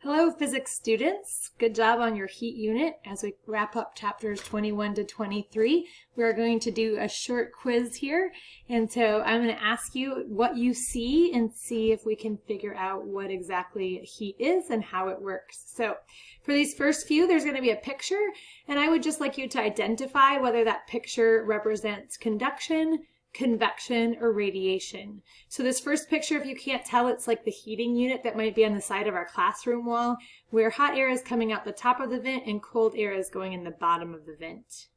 Hello, physics students. Good job on your heat unit. As we wrap up chapters 21 to 23, we're going to do a short quiz here. And so I'm going to ask you what you see and see if we can figure out what exactly heat is and how it works. So for these first few, there's going to be a picture, and I would just like you to identify whether that picture represents conduction, convection, or radiation. So this first picture, if you can't tell, it's like the heating unit that might be on the side of our classroom wall, where hot air is coming out the top of the vent and cold air is going in the bottom of the vent.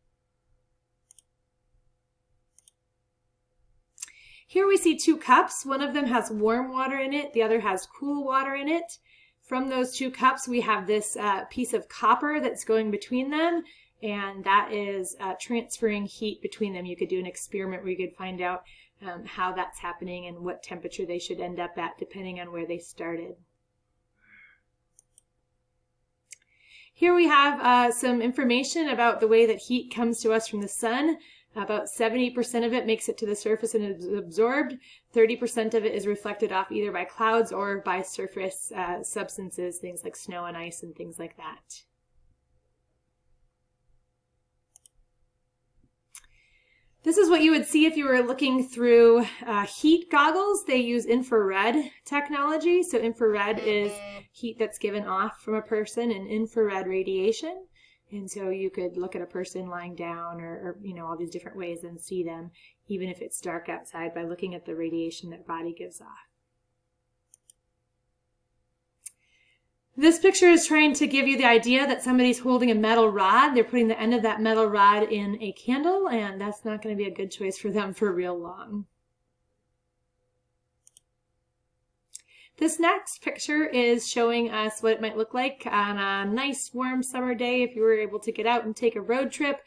Here we see two cups. One of them has warm water in it, the other has cool water in it. From those two cups, we have this piece of copper that's going between them, and that is transferring heat between them. You could do an experiment where you could find out how that's happening and what temperature they should end up at depending on where they started. Here we have some information about the way that heat comes to us from the sun. About 70% of it makes it to the surface and is absorbed. 30% of it is reflected off either by clouds or by surface substances, things like snow and ice and things like that. This is what you would see if you were looking through heat goggles. They use infrared technology. So infrared is heat that's given off from a person in infrared radiation. And so you could look at a person lying down or all these different ways and see them, even if it's dark outside, by looking at the radiation that body gives off. This picture is trying to give you the idea that somebody's holding a metal rod. They're putting the end of that metal rod in a candle, and that's not going to be a good choice for them for real long. This next picture is showing us what it might look like on a nice warm summer day if you were able to get out and take a road trip.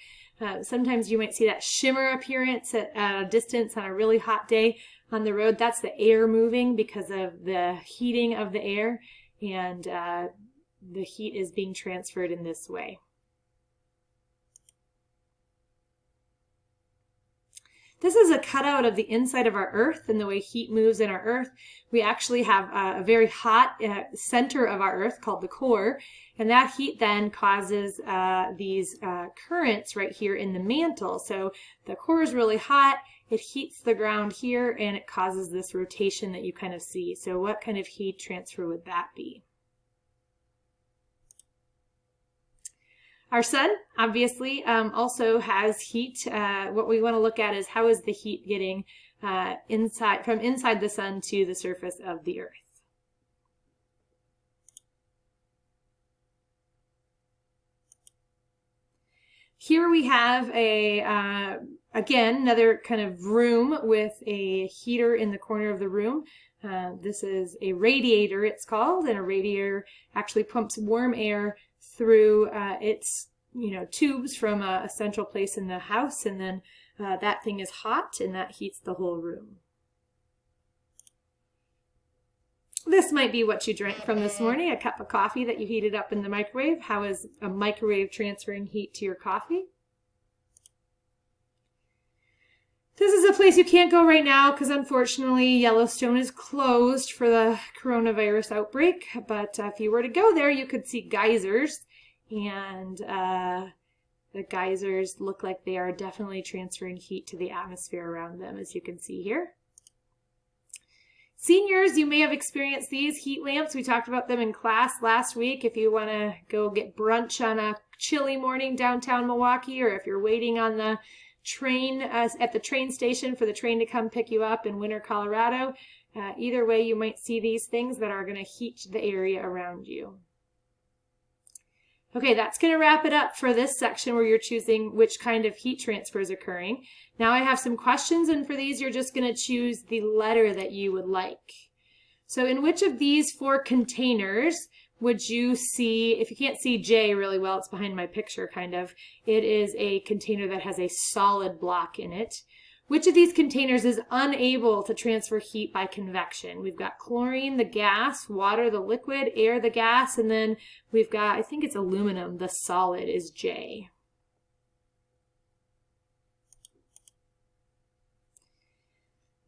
Sometimes you might see that shimmer appearance at a distance on a really hot day on the road. That's the air moving because of the heating of the air. And the heat is being transferred in this way. This is a cutout of the inside of our Earth and the way heat moves in our Earth. We actually have a very hot center of our Earth called the core, and that heat then causes these currents right here in the mantle. So the core is really hot, it heats the ground here, and it causes this rotation that you kind of see. So what kind of heat transfer would that be? Our sun, obviously, also has heat. What we want to look at is how is the heat getting from inside the sun to the surface of the Earth. Here we have again, another kind of room with a heater in the corner of the room. This is a radiator, it's called, and a radiator actually pumps warm air through its tubes from a central place in the house, and then that thing is hot and that heats the whole room. This might be what you drank from this morning, a cup of coffee that you heated up in the microwave. How is a microwave transferring heat to your coffee? This is a place you can't go right now because unfortunately Yellowstone is closed for the coronavirus outbreak. But if you were to go there, you could see geysers, and the geysers look like they are definitely transferring heat to the atmosphere around them, as you can see here. Seniors, you may have experienced these heat lamps. We talked about them in class last week. If you want to go get brunch on a chilly morning downtown Milwaukee, or if you're waiting on the train at the train station for the train to come pick you up in Winter, Colorado, either way you might see these things that are going to heat the area around you. Okay, that's going to wrap it up for this section where you're choosing which kind of heat transfer is occurring. Now I have some questions, and for these you're just going to choose the letter that you would like. So in which of these four containers would you see, if you can't see J really well, it's behind my picture kind of, it is a container that has a solid block in it. Which of these containers is unable to transfer heat by convection? We've got chlorine, the gas, water, the liquid, air, the gas, and then we've got, I think it's aluminum, the solid is J.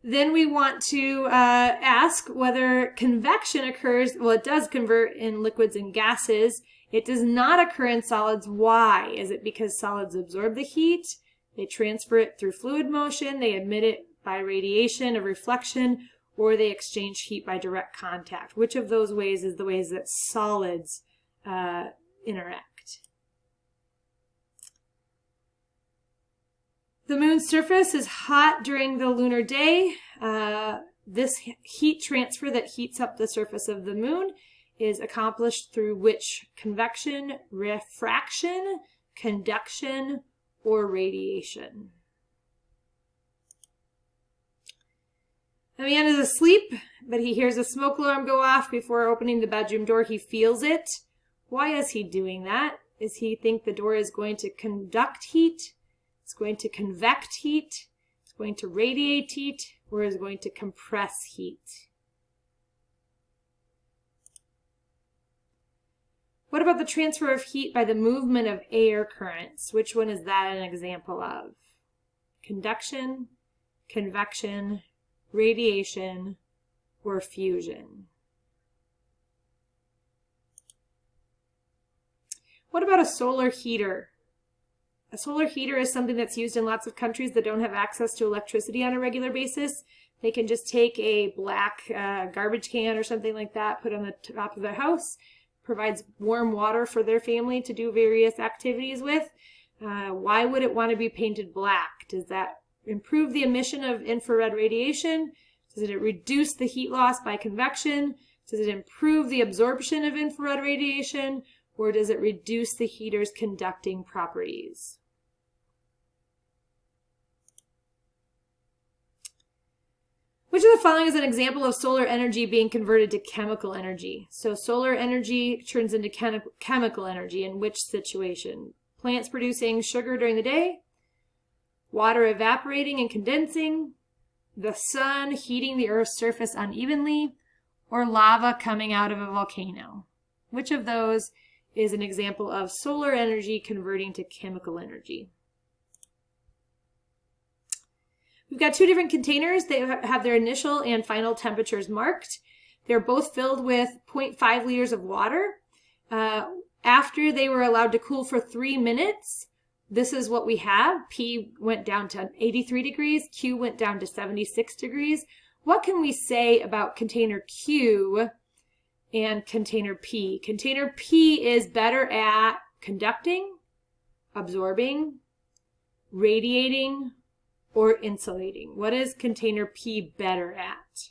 Then we want to ask whether convection occurs. Well, it does convert in liquids and gases. It does not occur in solids. Why? Is it because solids absorb the heat? They transfer it through fluid motion. They emit it by radiation of reflection, or they exchange heat by direct contact. Which of those ways is the ways that solids interact? The moon's surface is hot during the lunar day. This heat transfer that heats up the surface of the moon is accomplished through which convection, refraction, conduction, or radiation? The man is asleep, but he hears a smoke alarm go off before opening the bedroom door. He feels it. Why is he doing that? Does he think the door is going to conduct heat? It's going to convect heat, it's going to radiate heat, or is going to compress heat? What about the transfer of heat by the movement of air currents? Which one is that an example of? Conduction, convection, radiation, or fusion? What about a solar heater? A solar heater is something that's used in lots of countries that don't have access to electricity on a regular basis. They can just take a black garbage can or something like that, put on the top of their house, provides warm water for their family to do various activities with. Why would it want to be painted black? Does that improve the emission of infrared radiation? Does it reduce the heat loss by convection? Does it improve the absorption of infrared radiation? Or does it reduce the heater's conducting properties? Which of the following is an example of solar energy being converted to chemical energy? So solar energy turns into chemical energy. In which situation? Plants producing sugar during the day, water evaporating and condensing, the sun heating the Earth's surface unevenly, or lava coming out of a volcano. Which of those is an example of solar energy converting to chemical energy? We've got two different containers. They have their initial and final temperatures marked. They're both filled with 0.5 liters of water. After they were allowed to cool for 3 minutes, this is what we have. P went down to 83 degrees. Q went down to 76 degrees. What can we say about container Q and container P? Container P is better at conducting, absorbing, radiating, or insulating. What is container P better at?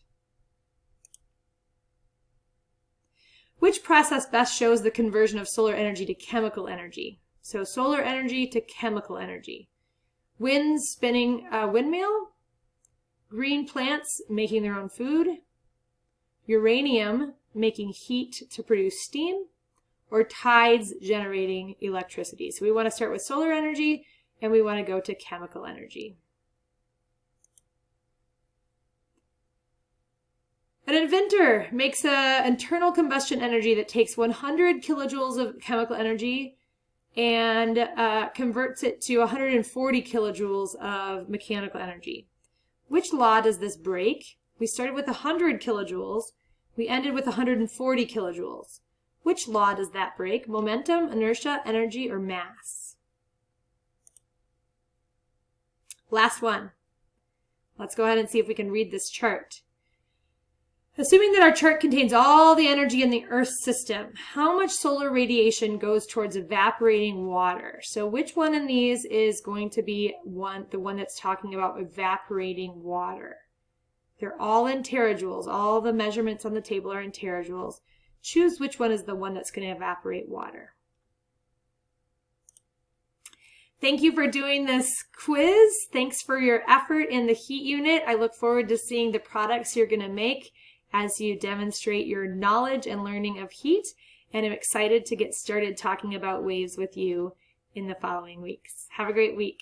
Which process best shows the conversion of solar energy to chemical energy? So solar energy to chemical energy. Wind spinning a windmill, green plants making their own food, uranium making heat to produce steam, or tides generating electricity. So we want to start with solar energy and we want to go to chemical energy. An inventor makes an internal combustion energy that takes 100 kilojoules of chemical energy and converts it to 140 kilojoules of mechanical energy. Which law does this break? We started with 100 kilojoules. We ended with 140 kilojoules. Which law does that break? Momentum, inertia, energy, or mass? Last one. Let's go ahead and see if we can read this chart. Assuming that our chart contains all the energy in the Earth's system, how much solar radiation goes towards evaporating water? So which one in these is going to be the one that's talking about evaporating water? They're all in terajoules. All the measurements on the table are in terajoules. Choose which one is the one that's going to evaporate water. Thank you for doing this quiz. Thanks for your effort in the heat unit. I look forward to seeing the products you're going to make as you demonstrate your knowledge and learning of heat, and I'm excited to get started talking about waves with you in the following weeks. Have a great week.